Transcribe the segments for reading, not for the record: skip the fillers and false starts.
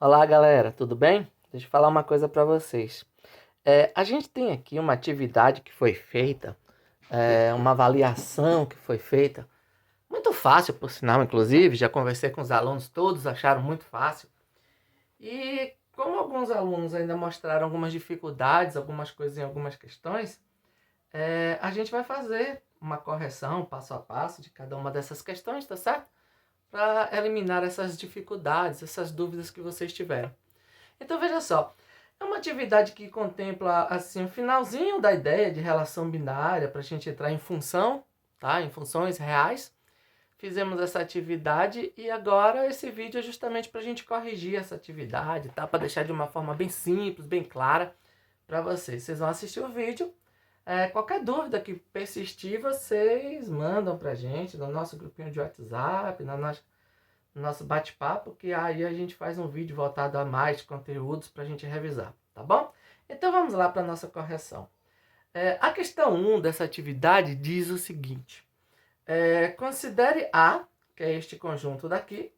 Olá, galera, tudo bem? Deixa eu falar uma coisa para vocês. A gente tem aqui uma atividade que foi feita, uma avaliação que foi feita, muito fácil, por sinal, inclusive, já conversei com os alunos, todos acharam muito fácil. E como alguns alunos ainda mostraram algumas dificuldades, algumas coisas em algumas questões, a gente vai fazer uma correção passo a passo de cada uma dessas questões, tá certo? Para eliminar essas dificuldades, essas dúvidas que vocês tiveram. Então veja só, é uma atividade que contempla assim o finalzinho da ideia de relação binária para a gente entrar em função, tá? Em funções reais. Fizemos essa atividade e agora esse vídeo é justamente para a gente corrigir essa atividade, tá? Para deixar de uma forma bem simples, bem clara para vocês. Vocês vão assistir o vídeo. Qualquer dúvida que persistir, vocês mandam para a gente no nosso grupinho de WhatsApp, no nosso bate-papo, que aí a gente faz um vídeo voltado a mais conteúdos para a gente revisar, tá bom? Então vamos lá para a nossa correção. A questão 1 dessa atividade diz o seguinte. Considere A, que é este conjunto daqui,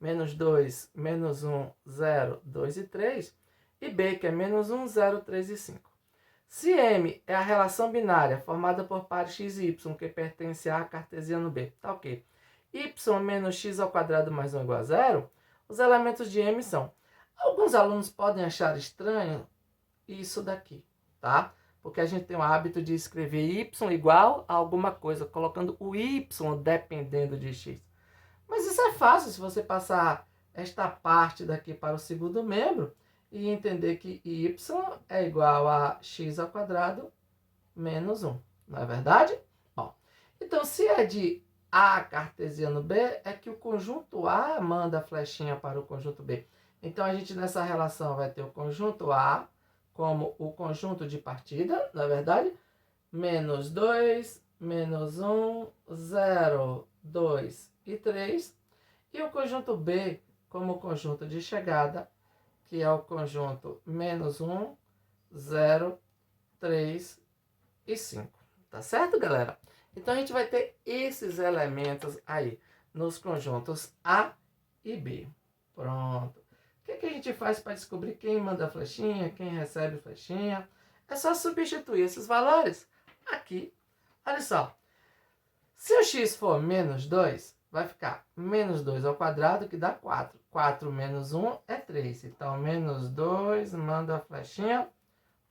menos 2, menos 1, 0, 2 e 3, e B, que é menos 1, 0, 3 e 5. Se M é a relação binária formada por pares x e y que pertence a cartesiano B, tá ok? Y menos x ao quadrado mais 1 igual a 0, os elementos de M são. Alguns alunos podem achar estranho isso daqui, tá? Porque a gente tem o hábito de escrever y igual a alguma coisa, colocando o y dependendo de x. Mas isso é fácil se você passar esta parte daqui para o segundo membro e entender que y é igual a x ao quadrado menos 1. Não é verdade? Bom, então se é de A cartesiano B, é que o conjunto A manda a flechinha para o conjunto B. Então a gente nessa relação vai ter o conjunto A como o conjunto de partida, não é verdade? Menos 2, menos 1, 0, 2 e 3. E o conjunto B como o conjunto de chegada, que é o conjunto menos 1, 0, 3 e 5. Tá certo, galera? Então a gente vai ter esses elementos aí nos conjuntos A e B. Pronto. O que a gente faz para descobrir quem manda flechinha, quem recebe flechinha? É só substituir esses valores aqui. Olha só. Se o x for menos 2, vai ficar menos 2 ao quadrado, que dá 4. 4 menos 1 é 3. Então, menos 2 manda a flechinha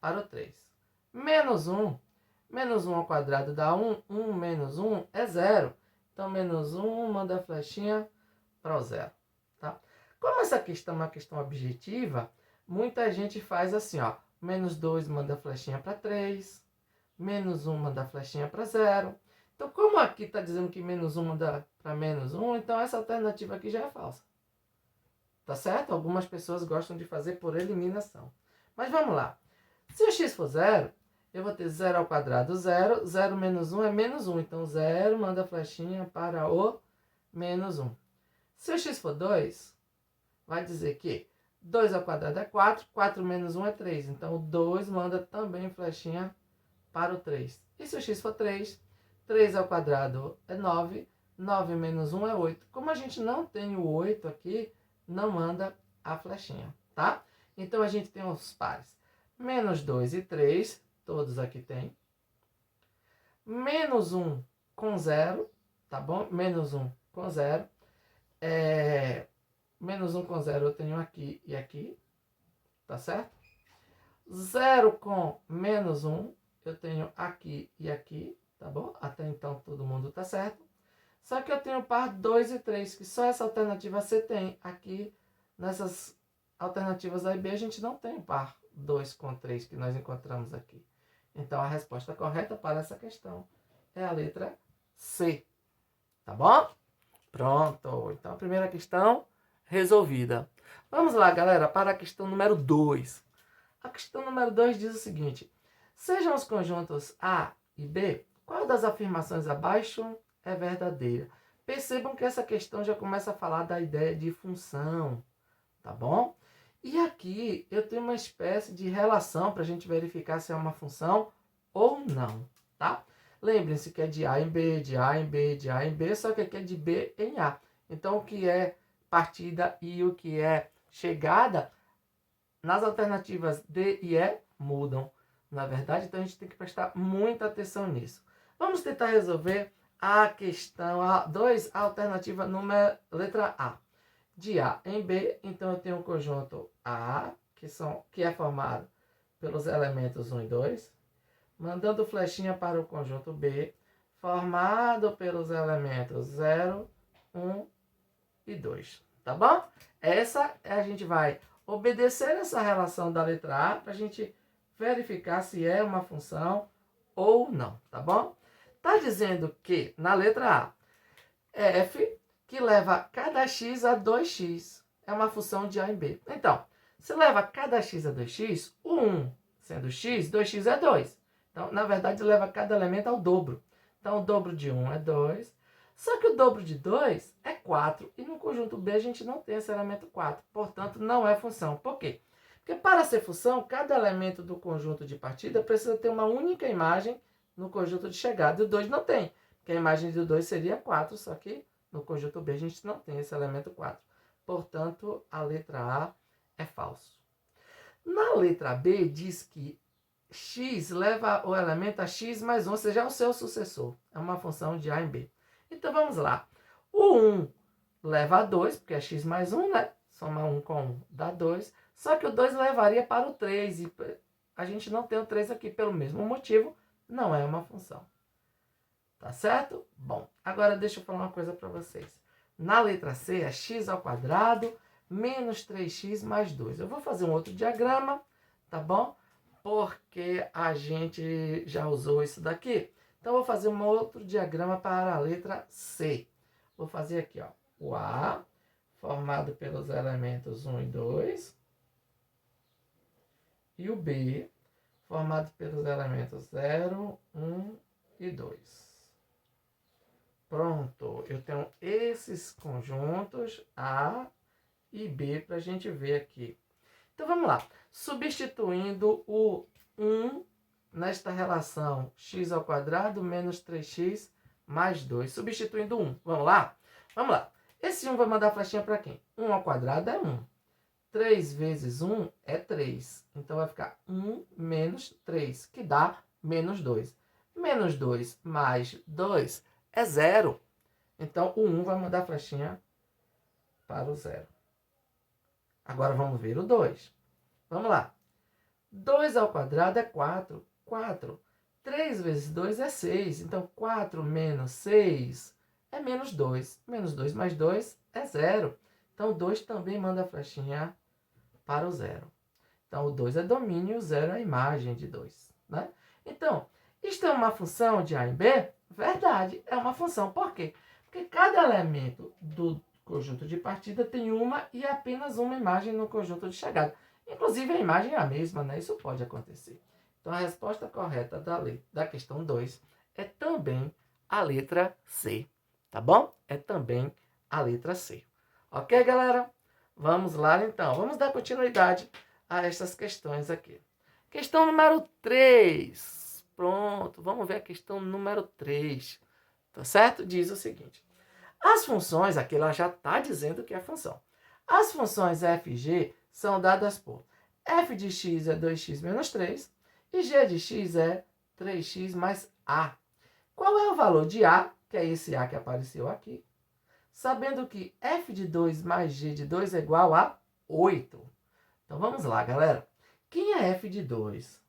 para o 3. Menos 1. Menos 1 ao quadrado dá 1. 1 menos 1 é 0. Então, menos 1 manda a flechinha para o 0. Tá? Como essa questão é uma questão objetiva, muita gente faz assim, ó. Menos 2 manda a flechinha para 3. Menos 1 manda a flechinha para 0. Então, como aqui está dizendo que menos 1 manda para menos 1, então essa alternativa aqui já é falsa. Tá certo? Algumas pessoas gostam de fazer por eliminação. Mas vamos lá. Se o x for 0, eu vou ter 0 ao quadrado 0. 0 menos 1 é menos 1. Então, 0 manda a flechinha para o menos 1. Se o x for 2, vai dizer que 2 ao quadrado é 4. 4 menos 1 é 3. Então, o 2 manda também flechinha para o 3. E se o x for 3, 3 ao quadrado é 9. 9 menos 1 é 8. Como a gente não tem o 8 aqui, não manda a flechinha, tá? Então, a gente tem os pares. Menos 2 e 3, todos aqui tem. Menos 1 com 0, tá bom? Menos 1 com 0. Menos 1 com 0 eu tenho aqui e aqui, tá certo? 0 com menos 1 eu tenho aqui e aqui, tá bom? Até então todo mundo tá certo. Só que eu tenho par 2 e 3, que só essa alternativa C tem. Aqui, nessas alternativas A e B, a gente não tem o par 2 com 3 que nós encontramos aqui. Então, a resposta correta para essa questão é a letra C. Tá bom? Pronto. Então, a primeira questão resolvida. Vamos lá, galera, para a questão número 2. A questão número 2 diz o seguinte. Sejam os conjuntos A e B, qual das afirmações abaixo é verdadeira? Percebam que essa questão já começa a falar da ideia de função, tá bom? E aqui eu tenho uma espécie de relação para a gente verificar se é uma função ou não, tá? Lembrem-se que é de A em B, de A em B, de A em B, só que aqui é de B em A. Então, o que é partida e o que é chegada, nas alternativas D e E mudam, na verdade, então a gente tem que prestar muita atenção nisso. Vamos tentar resolver a questão A2, a alternativa número letra A. De A em B, então eu tenho um conjunto A, que é formado pelos elementos 1 e 2, mandando flechinha para o conjunto B, formado pelos elementos 0, 1 e 2. Tá bom? A gente vai obedecer essa relação da letra A para a gente verificar se é uma função ou não. Tá bom? Está dizendo que na letra A, f que leva cada x a 2x. É uma função de A em B. Então, se leva cada x a 2x, o 1 sendo x, 2x é 2. Então, na verdade, leva cada elemento ao dobro. Então, o dobro de 1 é 2. Só que o dobro de 2 é 4. E no conjunto B a gente não tem esse elemento 4. Portanto, não é função. Por quê? Porque para ser função, cada elemento do conjunto de partida precisa ter uma única imagem no conjunto de chegada. E o 2 não tem. Porque a imagem do 2 seria 4, só que no conjunto B a gente não tem esse elemento 4. Portanto, a letra A é falso. Na letra B diz que x leva o elemento a x mais 1, ou seja, é o seu sucessor. É uma função de A em B. Então vamos lá. O 1 leva a 2, porque é x mais 1, né? Soma 1 com 1 dá 2. Só que o 2 levaria para o 3. E a gente não tem o 3 aqui pelo mesmo motivo. Não é uma função. Tá certo? Bom, agora deixa eu falar uma coisa para vocês. Na letra C é x ao quadrado menos 3x mais 2. Eu vou fazer um outro diagrama, tá bom? Porque a gente já usou isso daqui. Então, eu vou fazer um outro diagrama para a letra C. Vou fazer aqui, ó, o A, formado pelos elementos 1 e 2. E o B, formado pelos elementos 0, 1 e 2. Pronto, eu tenho esses conjuntos A e B para a gente ver aqui. Então, vamos lá. Substituindo o 1 nesta relação x ao quadrado menos 3x mais 2. Substituindo 1. Vamos lá? Vamos lá. Esse 1 vai mandar a flechinha para quem? 1 ao quadrado é 1. 3 vezes 1 é 3. Então, vai ficar 1 menos 3, que dá menos 2. Menos 2 mais 2 é 0. Então, o 1 vai mandar a flechinha para o 0. Agora, vamos ver o 2. Vamos lá. 2 ao quadrado é 4. 4. 3 vezes 2 é 6. Então, 4 menos 6 é menos 2. Menos 2 mais 2 é 0. Então, o 2 também manda a flechinha para o 0. Então, o 2 é domínio e o 0 é a imagem de 2. Né? Então, isto é uma função de A em B? Verdade, é uma função. Por quê? Porque cada elemento do conjunto de partida tem uma e apenas uma imagem no conjunto de chegada. Inclusive, a imagem é a mesma, né? Isso pode acontecer. Então, a resposta correta da questão 2 é também a letra C. Tá bom? É também a letra C. Ok, galera? Vamos lá, então. Vamos dar continuidade a essas questões aqui. Questão número 3. Pronto, vamos ver a questão número 3. Tá certo? Diz o seguinte. As funções, aqui ela já está dizendo que é função. As funções f e g são dadas por f de x é 2x menos 3 e g de x é 3x mais a. Qual é o valor de a, que é esse a que apareceu aqui, sabendo que f de 2 mais g de 2 é igual a 8? Então vamos lá, galera. Quem é f de 2?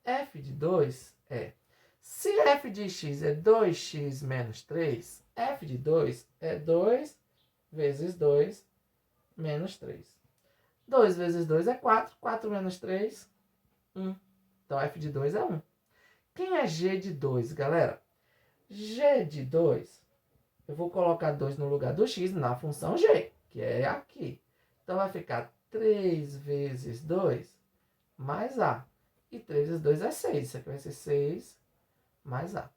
F de 2 é... Se f de x é 2x menos 3, f de 2 é 2 vezes 2 menos 3. 2 vezes 2 é 4. 4 menos 3, 1. Então, f de 2 é 1. Quem é g de 2, galera? G de 2, eu vou colocar 2 no lugar do x na função g, que é aqui. Então, vai ficar 3 vezes 2 mais a. E 3 vezes 2 é 6. Isso aqui vai ser 6 mais a.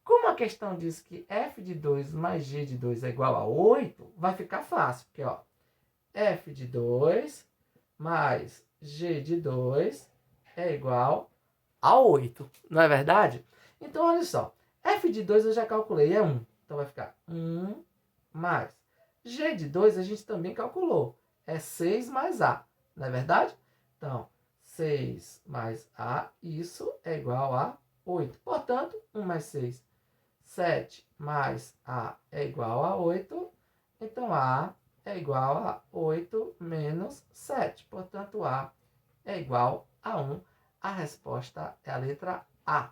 Como a questão diz que f de 2 mais g de 2 é igual a 8, vai ficar fácil. Porque, ó, f de 2 mais g de 2 é igual a 8. Não é verdade? Então, olha só. F de 2 eu já calculei, é 1. Então, vai ficar 1 mais. G de 2 a gente também calculou. é 6 mais A, não é verdade? Então, 6 mais A, isso é igual a 8. Portanto, 1 mais 6, 7 mais A é igual a 8. Então, A é igual a 8 menos 7. Portanto, A é igual a 1. A resposta é a letra A.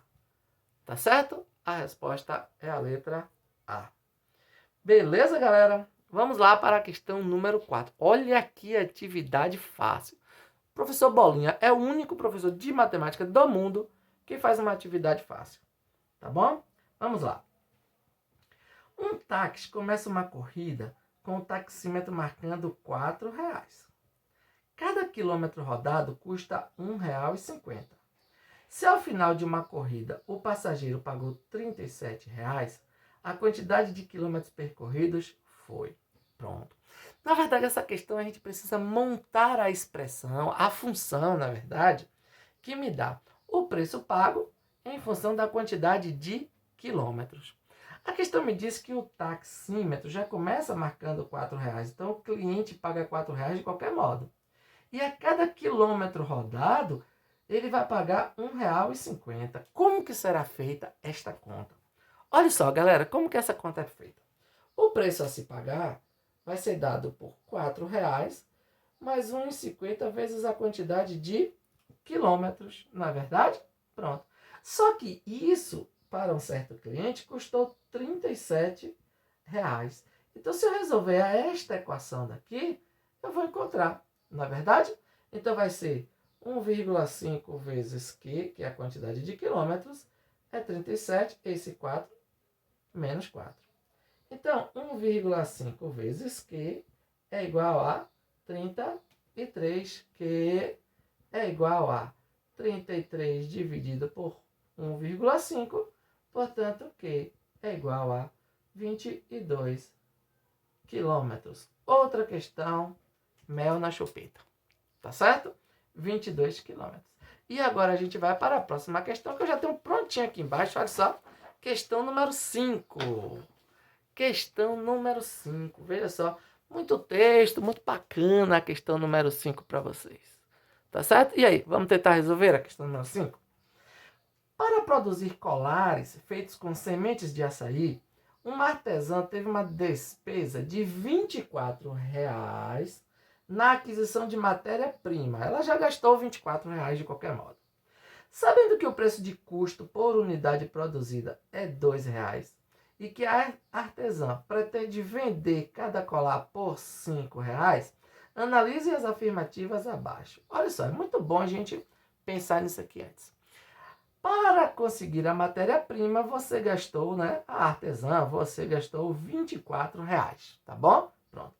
Tá certo? A resposta é a letra A. Beleza, galera? Vamos lá para a questão número 4. Olha aqui a atividade fácil. O professor Bolinha é o único professor de matemática do mundo que faz uma atividade fácil. Tá bom? Vamos lá. Um táxi começa uma corrida com o taxímetro marcando R$ 4,00. Cada quilômetro rodado custa R$ 1,50. Se ao final de uma corrida o passageiro pagou R$ 37,00, a quantidade de quilômetros percorridos foi. Pronto. Na verdade, essa questão a gente precisa montar a expressão, a função, na verdade, que me dá o preço pago em função da quantidade de quilômetros. A questão me diz que o taxímetro já começa marcando R$ 4,00, então o cliente paga R$ 4,00 de qualquer modo. E a cada quilômetro rodado, ele vai pagar R$ 1,50. Como que será feita esta conta? Olha só, galera, como que essa conta é feita? O preço a se pagar vai ser dado por R$ 4,00 mais 1,50 vezes a quantidade de quilômetros, não é verdade? Pronto. Só que isso, para um certo cliente, custou R$ 37,00. Então, se eu resolver esta equação daqui, eu vou encontrar, não é verdade? Então, vai ser 1,5 vezes Q, que é a quantidade de quilômetros, é 37, esse 4, menos 4. Então, 1,5 vezes Q é igual a 33, que é igual a 33 dividido por 1,5, portanto, Q é igual a 22 quilômetros. Outra questão, mel na chupeta, tá certo? 22 quilômetros. E agora a gente vai para a próxima questão, que eu já tenho prontinho aqui embaixo, olha só. Questão número 5. Questão número 5. Veja só, muito texto, muito bacana a questão número 5 para vocês. Tá certo? E aí, vamos tentar resolver a questão número 5? Para produzir colares feitos com sementes de açaí, uma artesã teve uma despesa de R$ 24,00 na aquisição de matéria-prima. Ela já gastou R$ 24,00 de qualquer modo. Sabendo que o preço de custo por unidade produzida é R$ 2,00 e que a artesã pretende vender cada colar por R$ 5,00, analise as afirmativas abaixo. Olha só, é muito bom a gente pensar nisso aqui antes. Para conseguir a matéria-prima, você gastou, né? A artesã, você gastou R$ 24,00, tá bom? Pronto.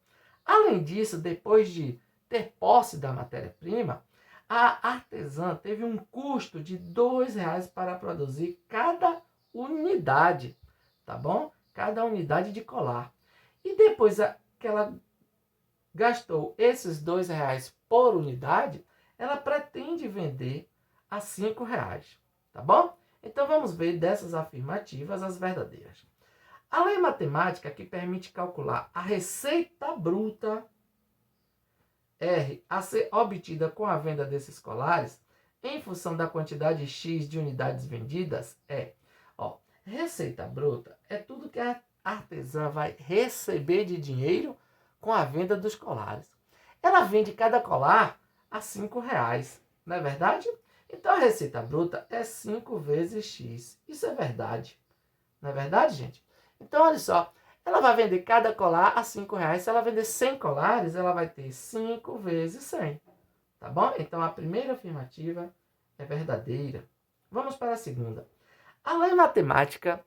Além disso, depois de ter posse da matéria-prima, a artesã teve um custo de R$ 2,00 para produzir cada unidade, tá bom? Cada unidade de colar. E depois que ela gastou esses R$ 2,00 por unidade, ela pretende vender a R$ 5,00. Tá bom? Então vamos ver dessas afirmativas as verdadeiras. A lei matemática que permite calcular a receita bruta R a ser obtida com a venda desses colares em função da quantidade X de unidades vendidas é, receita bruta é tudo que a artesã vai receber de dinheiro com a venda dos colares. Ela vende cada colar a R$ 5,00, não é verdade? Então, a receita bruta é 5 vezes X. Isso é verdade. Não é verdade, gente? Então, olha só. Ela vai vender cada colar a R$ 5,00. Se ela vender 100 colares, ela vai ter 5 vezes 100. Tá bom? Então, a primeira afirmativa é verdadeira. Vamos para a segunda. A lei matemática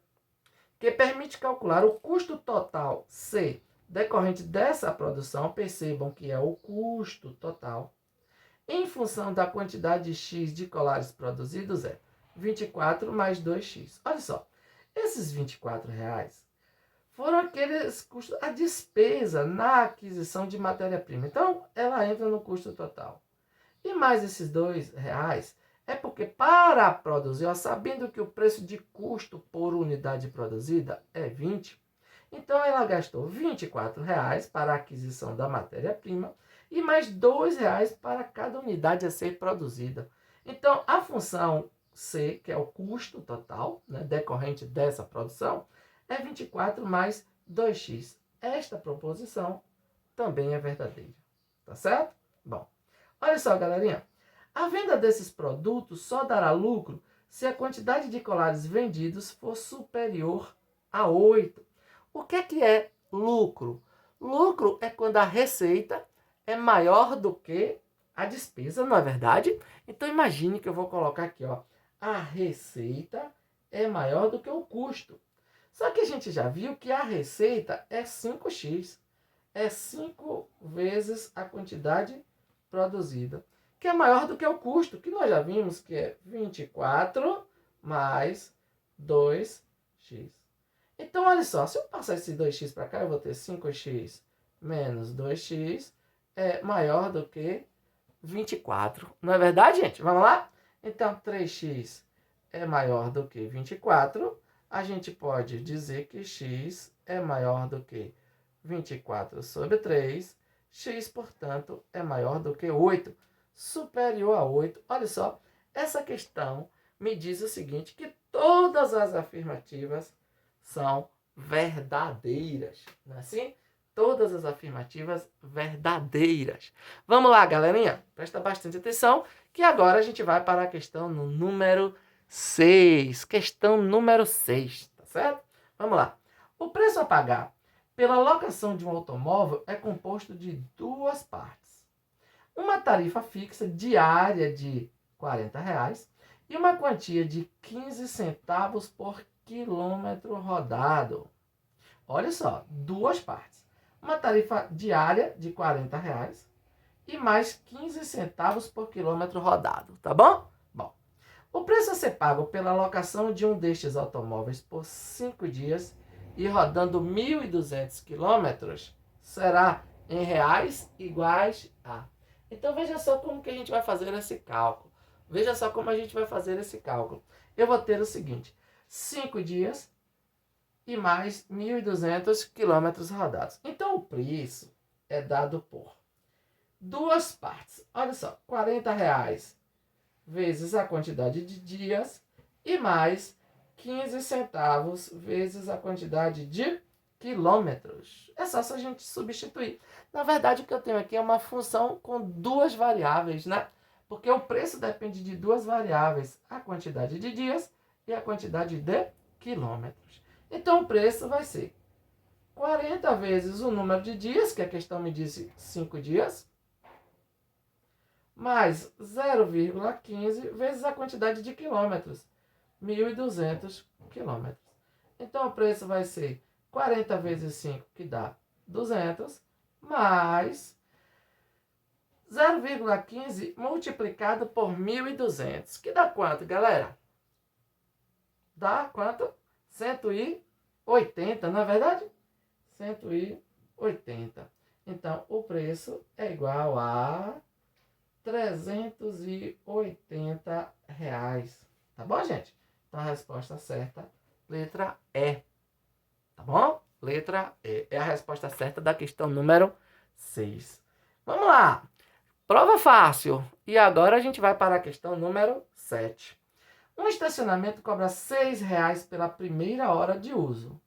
que permite calcular o custo total C decorrente dessa produção, percebam que é o custo total, em função da quantidade X de colares produzidos é 24 mais 2x. Olha só, esses R$ 24,00 foram aqueles custos, a despesa na aquisição de matéria-prima. Então, ela entra no custo total. E mais esses R$ 2,00 é porque para produzir, sabendo que o preço de custo por unidade produzida é 20, então ela gastou R$ 24,00 para a aquisição da matéria-prima e mais R$ 2 para cada unidade a ser produzida. Então, a função C, que é o custo total, né, decorrente dessa produção, é 24 mais 2x. Esta proposição também é verdadeira. Tá certo? Bom, olha só, galerinha. A venda desses produtos só dará lucro se a quantidade de colares vendidos for superior a 8. O que é lucro? Lucro é quando a receita é maior do que a despesa, não é verdade? Então imagine que eu vou colocar aqui, ó, a receita é maior do que o custo. Só que a gente já viu que a receita é 5x. É 5 vezes a quantidade produzida, que é maior do que o custo, que nós já vimos que é 24 mais 2x. Então, olha só, se eu passar esse 2x para cá, eu vou ter 5x menos 2x é maior do que 24. Não é verdade, gente? Vamos lá? Então, 3x é maior do que 24. A gente pode dizer que x é maior do que 24 sobre 3. X, portanto, é maior do que 8. Superior a 8. Olha só, essa questão me diz o seguinte, que todas as afirmativas são verdadeiras. Não é assim? Todas as afirmativas verdadeiras. Vamos lá, galerinha. Presta bastante atenção, que agora a gente vai para a questão no número 6. Questão número 6, tá certo? Vamos lá. O preço a pagar pela locação de um automóvel é composto de duas partes. Uma tarifa fixa diária de R$ 40 e uma quantia de 15 centavos por quilômetro rodado. Olha só, duas partes. Uma tarifa diária de R$ 40 e mais 15 centavos por quilômetro rodado, tá bom? Bom, o preço a ser pago pela locação de um destes automóveis por 5 dias e rodando 1.200 quilômetros será em reais iguais a... Então veja só como que a gente vai fazer esse cálculo. Veja só como a gente vai fazer esse cálculo. Eu vou ter o seguinte, 5 dias e mais 1.200 quilômetros rodados. Então o preço é dado por duas partes. Olha só, R$ 40 vezes a quantidade de dias e mais 15 centavos vezes a quantidade de quilômetros. É só se a gente substituir. Na verdade, o que eu tenho aqui é uma função com duas variáveis, né? Porque o preço depende de duas variáveis, a quantidade de dias e a quantidade de quilômetros. Então, o preço vai ser 40 vezes o número de dias, que a questão me disse 5 dias, mais 0,15 vezes a quantidade de quilômetros, 1.200 quilômetros. Então, o preço vai ser 40 vezes 5, que dá 200, mais 0,15 multiplicado por 1.200, que dá quanto, galera? Dá quanto? 180, não é verdade? 180. Então, o preço é igual a R$ 380. Tá bom, gente? Então, a resposta certa, letra E. Tá bom? Letra E. É a resposta certa da questão número 6. Vamos lá. Prova fácil. E agora a gente vai para a questão número 7. Um estacionamento cobra R$ 6 pela primeira hora de uso,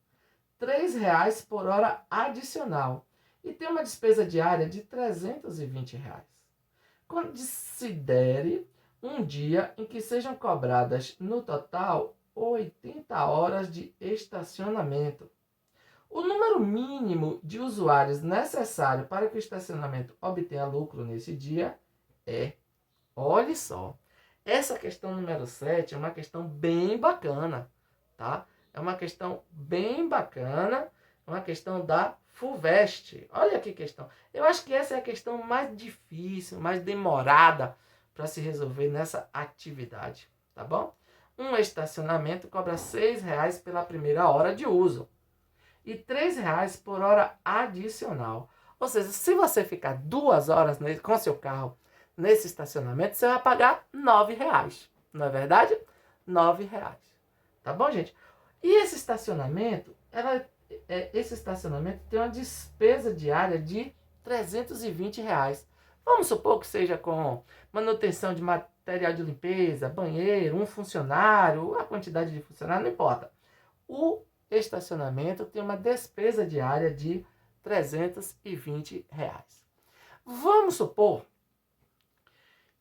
R$ 3 por hora adicional e tem uma despesa diária de R$ 320. Considere um dia em que sejam cobradas no total 80 horas de estacionamento. O número mínimo de usuários necessário para que o estacionamento obtenha lucro nesse dia é, olhe só, essa questão número 7 é uma questão bem bacana, tá? É uma questão bem bacana, uma questão da FUVEST. Olha que questão. Eu acho que essa é a questão mais difícil, mais demorada para se resolver nessa atividade, tá bom? Um estacionamento cobra R$ 6 pela primeira hora de uso e R$ 3 por hora adicional. Ou seja, se você ficar 2 horas com seu carro nesse estacionamento, você vai pagar R$ 9. Não é verdade? R$ 9. Tá bom, gente? E esse estacionamento, esse estacionamento tem uma despesa diária de R$ 320. Vamos supor que seja com manutenção de material de limpeza, banheiro, um funcionário, a quantidade de funcionário, não importa. O estacionamento tem uma despesa diária de R$ 320. Vamos supor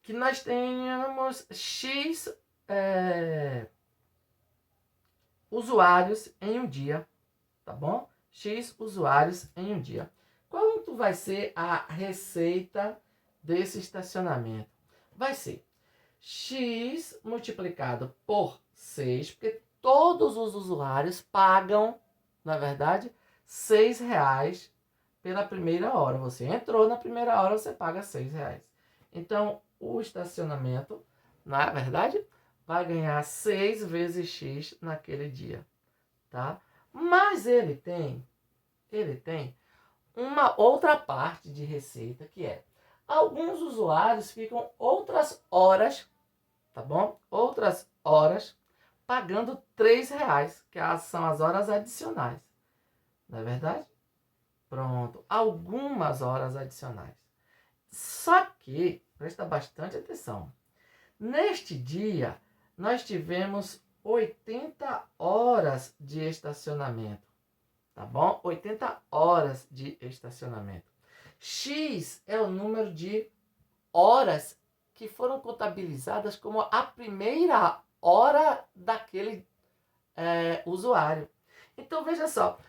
que nós tenhamos X usuários em um dia, tá bom? X usuários em um dia. Quanto vai ser a receita desse estacionamento? Vai ser X multiplicado por 6, porque todos os usuários pagam, na verdade, R$ 6 pela primeira hora. Você entrou na primeira hora, você paga R$ 6. Então, o estacionamento, na verdade, vai ganhar 6 vezes X naquele dia, tá? Mas ele tem uma outra parte de receita, que é alguns usuários ficam outras horas, tá bom? Outras horas pagando R$ 3, que são as horas adicionais. Não é verdade? Pronto. Algumas horas adicionais. Só que, presta bastante atenção. Neste dia, nós tivemos 80 horas de estacionamento. Tá bom? 80 horas de estacionamento. X é o número de horas que foram contabilizadas como a primeira hora daquele usuário. Então, veja só.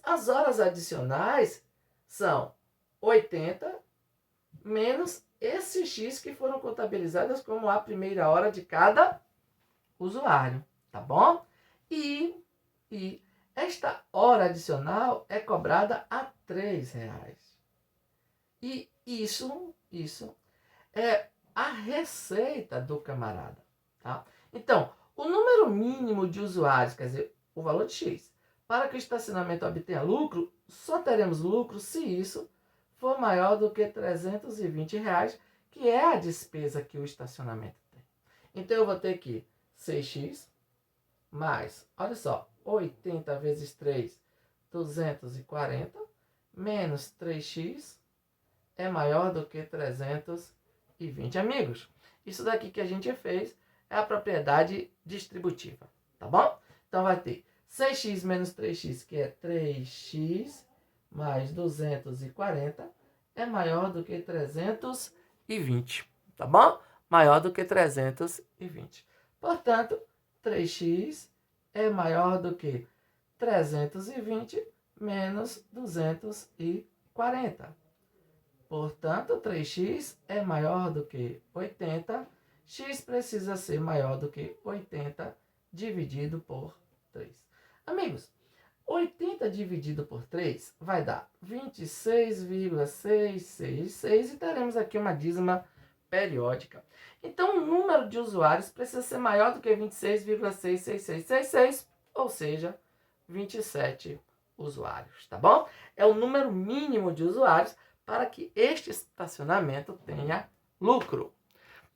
As horas adicionais são 80 menos esse X que foram contabilizadas como a primeira hora de cada usuário. Tá bom? E esta hora adicional é cobrada a R$ 3. E isso é a receita do camarada. Tá? Então, o número mínimo de usuários, quer dizer, o valor de X, para que o estacionamento obtenha lucro, só teremos lucro se isso for maior do que R$ 320, que é a despesa que o estacionamento tem. Então, eu vou ter que 6x mais, olha só, 80 vezes 3, 240, menos 3x é maior do que 320. Amigos, isso daqui que a gente fez é a propriedade distributiva, tá bom? Então vai ter 6x menos 3x, que é 3x, mais 240, é maior do que 320, tá bom? Maior do que 320. Portanto, 3x é maior do que 320 menos 240. Portanto, 3x é maior do que 80. X precisa ser maior do que 80 dividido por 3. Amigos, 80 dividido por 3 vai dar 26,666 e teremos aqui uma dízima periódica. Então, o número de usuários precisa ser maior do que 26,66666, ou seja, 27 usuários, tá bom? É o número mínimo de usuários para que este estacionamento tenha lucro.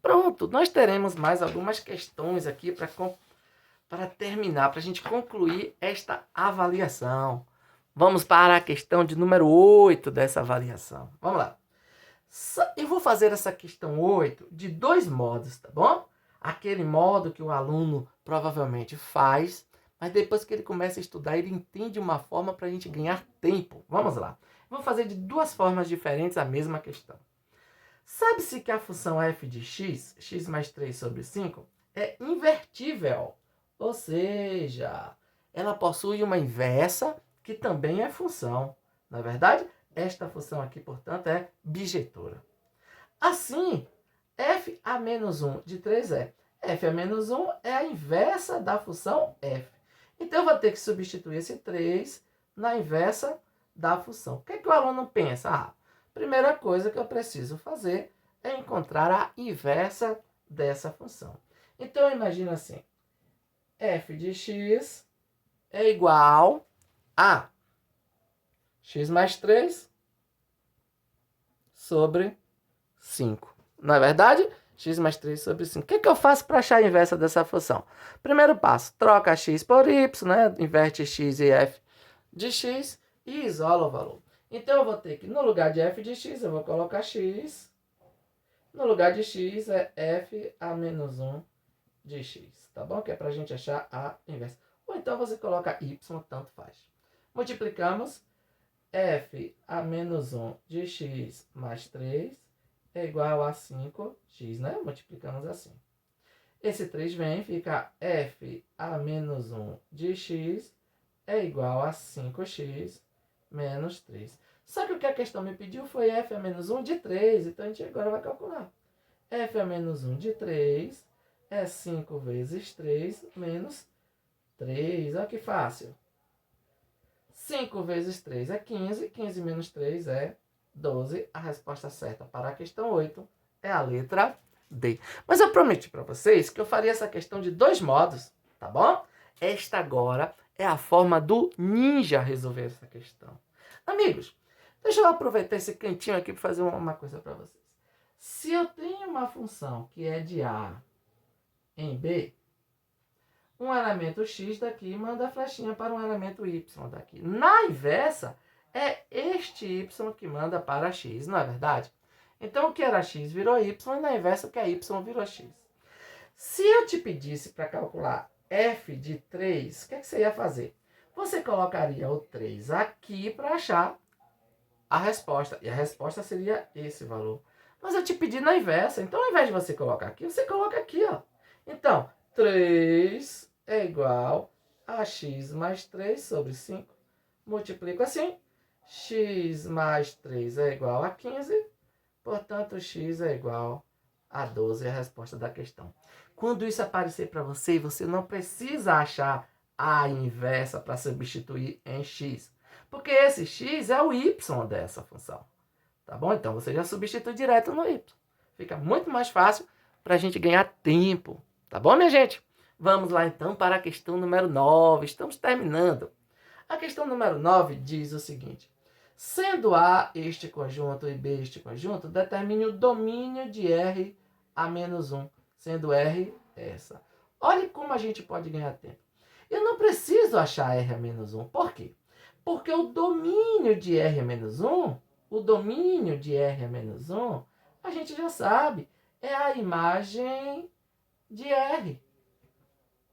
Pronto, nós teremos mais algumas questões aqui para terminar, para a gente concluir esta avaliação. Vamos para a questão de número 8 dessa avaliação. Vamos lá. Eu vou fazer essa questão 8 de dois modos, tá bom? Aquele modo que o aluno provavelmente faz, mas depois que ele começa a estudar, ele entende uma forma para a gente ganhar tempo. Vamos lá. Vou fazer de duas formas diferentes a mesma questão. Sabe-se que a função f de x, x mais 3 sobre 5, é invertível. Ou seja, ela possui uma inversa que também é função. Na verdade, esta função aqui, portanto, é bijetora. Assim, f a menos 1 de 3 f a menos 1 é a inversa da função f. Então, eu vou ter que substituir esse 3 na inversa da função. O que é que o aluno pensa? Primeira coisa que eu preciso fazer é encontrar a inversa dessa função. Então, eu imagino assim. F de x é igual a x mais 3 sobre 5. Não é verdade? X mais 3 sobre 5. O que eu faço para achar a inversa dessa função? Primeiro passo, troca x por y, né? Inverte x e f de x e isola o valor. Então, eu vou ter que, no lugar de f de x, eu vou colocar x No lugar de x é f a menos 1 de x, tá bom? Que é pra gente achar a inversa. Ou então você coloca y, tanto faz. Multiplicamos f a menos 1 de x mais 3 é igual a 5x, né? Multiplicamos assim. Esse 3 vem, fica f a menos 1 de x é igual a 5x menos 3. Só que o que a questão me pediu foi f a menos 1 de 3. Então a gente agora vai calcular. F a menos 1 de 3 é 5 vezes 3 menos 3. Olha que fácil. 5 vezes 3 é 15. 15 menos 3 é 12. A resposta certa para a questão 8 é a letra D. Mas eu prometi para vocês que eu faria essa questão de dois modos, tá bom? Esta agora é a forma do ninja resolver essa questão. Amigos, deixa eu aproveitar esse cantinho aqui para fazer uma coisa para vocês. Se eu tenho uma função que é de A em B, um elemento x daqui manda a flechinha para um elemento y daqui. Na inversa, é este y que manda para x, não é verdade? Então, o que era x virou y, e na inversa, o que é y virou x. Se eu te pedisse para calcular f de 3, o que você ia fazer? Você colocaria o 3 aqui para achar a resposta. E a resposta seria esse valor. Mas eu te pedi na inversa. Então, ao invés de você colocar aqui, você coloca aqui, ó. Então, 3 é igual a x mais 3 sobre 5. Multiplico assim. X mais 3 é igual a 15. Portanto, x é igual a 12. É a resposta da questão. Quando isso aparecer para você, você não precisa achar a inversa para substituir em x. Porque esse x é o y dessa função. Tá bom? Então, você já substitui direto no y. Fica muito mais fácil para a gente ganhar tempo. Tá bom, minha gente? Vamos lá, então, para a questão número 9. Estamos terminando. A questão número 9 diz o seguinte. Sendo A este conjunto e B este conjunto, determine o domínio de R a menos 1, sendo R essa. Olha como a gente pode ganhar tempo. Eu não preciso achar R a menos 1. Por quê? Porque o domínio de R a menos 1, a gente já sabe, é a imagem de R.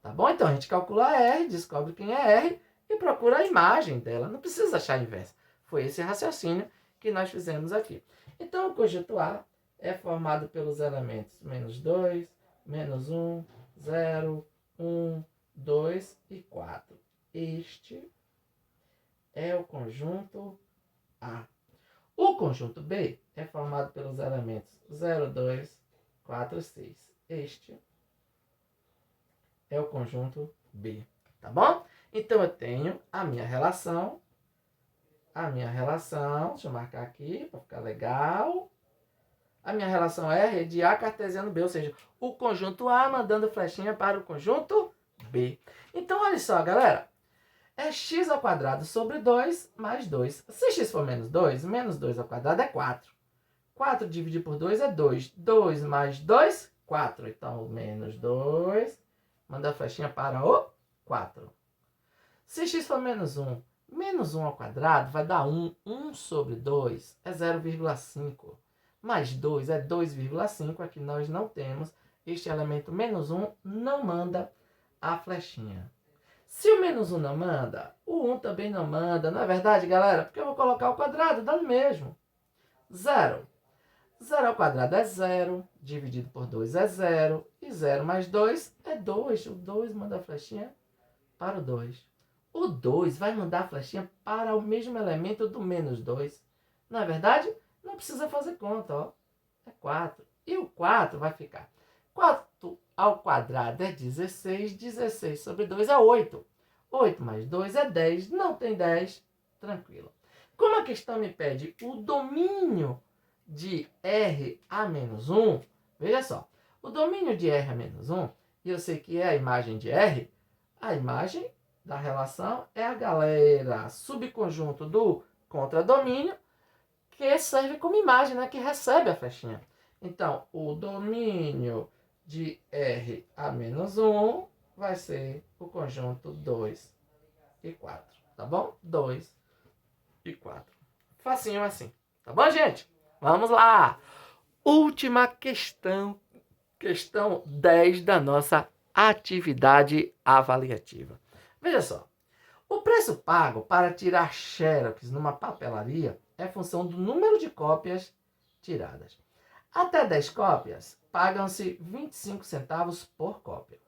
Tá bom? Então a gente calcula R, descobre quem é R e procura a imagem dela. Não precisa achar a inversa. Foi esse raciocínio que nós fizemos aqui. Então o conjunto A é formado pelos elementos menos 2, menos 1, 0, 1, 2 e 4. Este é o conjunto A. O conjunto B é formado pelos elementos 0, 2, 4 e 6. Este é o conjunto B, tá bom? Então eu tenho a minha relação, deixa eu marcar aqui para ficar legal. A minha relação R é de A cartesiano B, ou seja, o conjunto A mandando flechinha para o conjunto B. Então olha só, galera, é x ao quadrado sobre 2 mais 2. Se x for menos 2, menos 2 ao quadrado é 4. 4 dividido por 2 é 2. 2 mais 2, 4. Então, menos 2, manda a flechinha para o 4. Se x for menos 1, menos 1 ao quadrado vai dar 1. 1 sobre 2 é 0,5. Mais 2 é 2,5. Aqui nós não temos. Este elemento menos 1 não manda a flechinha. Se o menos 1 não manda, o 1 também não manda. Não é verdade, galera? Porque eu vou colocar o quadrado, dá no mesmo. 0. 0 ao quadrado é 0. Dividido por 2 é 0. E 0 mais 2 é 2. O 2 manda a flechinha para o 2. O 2 vai mandar a flechinha para o mesmo elemento do menos 2. Não é verdade? Não precisa fazer conta, ó. É 4. E o 4 vai ficar. 4 ao quadrado é 16. 16 sobre 2 é 8. 8 mais 2 é 10. Não tem 10. Tranquilo. Como a questão me pede o domínio de R a menos 1, veja só. O domínio de R a menos 1, e eu sei que é a imagem de R, a imagem da relação é a galera subconjunto do contradomínio, que serve como imagem, né, que recebe a flechinha. Então, o domínio de R a menos 1 vai ser o conjunto 2 e 4, tá bom? 2 e 4. Facinho assim, tá bom, gente? Vamos lá! última questão, questão 10 da nossa atividade avaliativa. Veja só, o preço pago para tirar xerox numa papelaria é função do número de cópias tiradas. Até 10 cópias, pagam-se 25 centavos por cópia.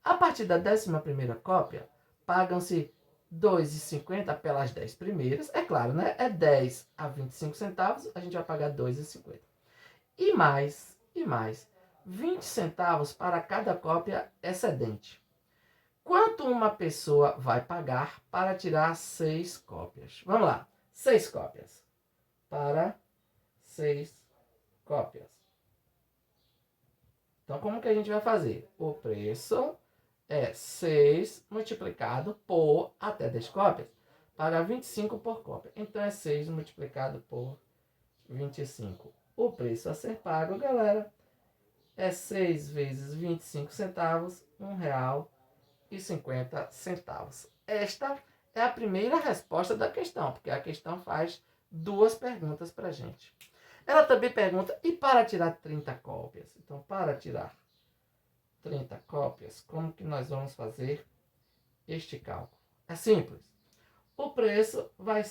A partir da 11ª cópia, pagam-se R$ 2,50 pelas 10 primeiras. É claro, né? É 10 a 25 centavos, a gente vai pagar R$ 2,50. E mais, 20 centavos para cada cópia excedente. Quanto uma pessoa vai pagar para tirar 6 cópias? Vamos lá. 6 cópias. Para 6 cópias. Então, como que a gente vai fazer? O preço é 6 multiplicado por até 10 cópias. Paga 25 por cópia. Então, é 6 multiplicado por 25. O preço a ser pago, galera, é 6 vezes 25 centavos, R$1,50. Esta é a primeira resposta da questão, porque a questão faz 2 perguntas para a gente. Ela também pergunta, e para tirar 30 cópias? Então, para tirar 30 cópias, como que nós vamos fazer este cálculo? É simples. O preço vai